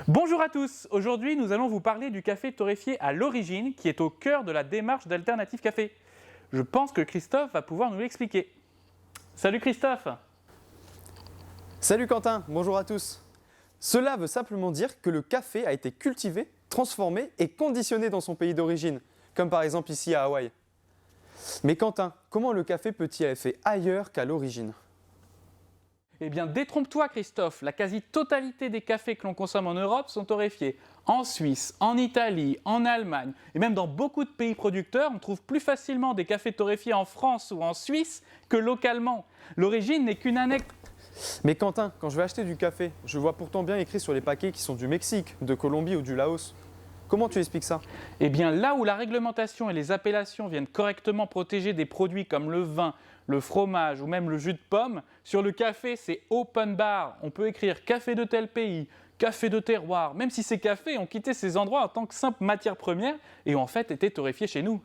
Bonjour à tous, aujourd'hui nous allons vous parler du café torréfié à l'origine qui est au cœur de la démarche d'Alternative Café. Je pense que Christophe va pouvoir nous l'expliquer. Salut Christophe! Salut Quentin, bonjour à tous. Cela veut simplement dire que le café a été cultivé, transformé et conditionné dans son pays d'origine, comme par exemple ici à Hawaï. Mais Quentin, comment le café peut-il être fait ailleurs qu'à l'origine ? Eh bien détrompe-toi Christophe, la quasi-totalité des cafés que l'on consomme en Europe sont torréfiés. En Suisse, en Italie, en Allemagne et même dans beaucoup de pays producteurs, on trouve plus facilement des cafés torréfiés en France ou en Suisse que localement. L'origine n'est qu'une anecdote. Mais Quentin, quand je vais acheter du café, je vois pourtant bien écrit sur les paquets qu'ils sont du Mexique, de Colombie ou du Laos. Comment tu expliques ça ? Eh bien là où la réglementation et les appellations viennent correctement protéger des produits comme le vin, le fromage ou même le jus de pomme, sur le café c'est open bar. On peut écrire café de tel pays, café de terroir, même si ces cafés ont quitté ces endroits en tant que simple matière première et ont en fait été torréfiés chez nous.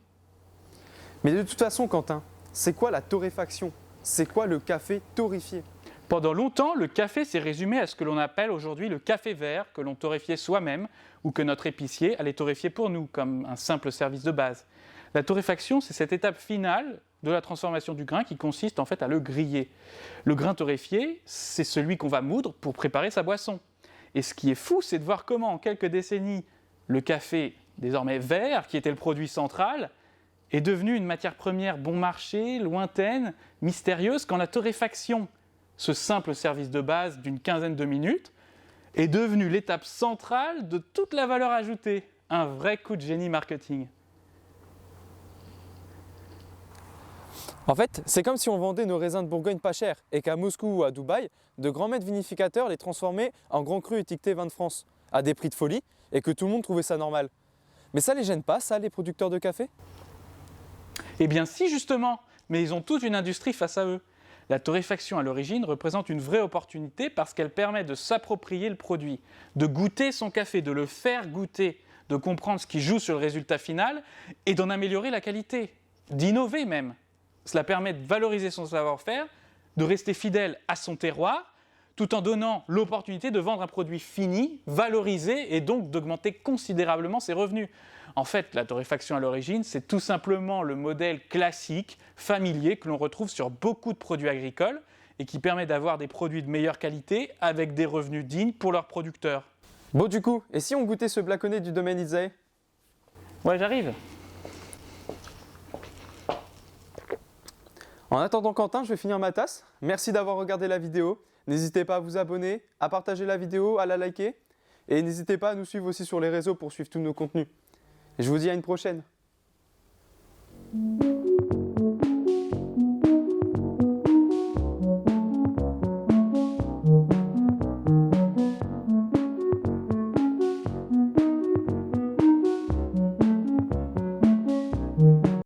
Mais de toute façon Quentin, c'est quoi la torréfaction ? C'est quoi le café torréfié ? Pendant longtemps, le café s'est résumé à ce que l'on appelle aujourd'hui le café vert, que l'on torréfiait soi-même ou que notre épicier allait torréfier pour nous, comme un simple service de base. La torréfaction, c'est cette étape finale de la transformation du grain qui consiste en fait à le griller. Le grain torréfié, c'est celui qu'on va moudre pour préparer sa boisson. Et ce qui est fou, c'est de voir comment en quelques décennies, le café, désormais vert, qui était le produit central, est devenu une matière première bon marché, lointaine, mystérieuse, quand la torréfaction, ce simple service de base d'une quinzaine de minutes, est devenu l'étape centrale de toute la valeur ajoutée. Un vrai coup de génie marketing. En fait, c'est comme si on vendait nos raisins de Bourgogne pas cher et qu'à Moscou ou à Dubaï, de grands maîtres vinificateurs les transformaient en grands crus étiquetés vin de France, à des prix de folie et que tout le monde trouvait ça normal. Mais ça les gêne pas, ça, les producteurs de café ? Eh bien si justement, mais ils ont toute une industrie face à eux. La torréfaction à l'origine représente une vraie opportunité parce qu'elle permet de s'approprier le produit, de goûter son café, de le faire goûter, de comprendre ce qui joue sur le résultat final et d'en améliorer la qualité, d'innover même. Cela permet de valoriser son savoir-faire, de rester fidèle à son terroir, tout en donnant l'opportunité de vendre un produit fini, valorisé et donc d'augmenter considérablement ses revenus. En fait, la torréfaction à l'origine, c'est tout simplement le modèle classique, familier, que l'on retrouve sur beaucoup de produits agricoles et qui permet d'avoir des produits de meilleure qualité avec des revenus dignes pour leurs producteurs. Bon du coup, et si on goûtait ce blaconnet du domaine Isae ? Ouais, j'arrive. En attendant Quentin, je vais finir ma tasse. Merci d'avoir regardé la vidéo. N'hésitez pas à vous abonner, à partager la vidéo, à la liker. Et n'hésitez pas à nous suivre aussi sur les réseaux pour suivre tous nos contenus. Et je vous dis à une prochaine.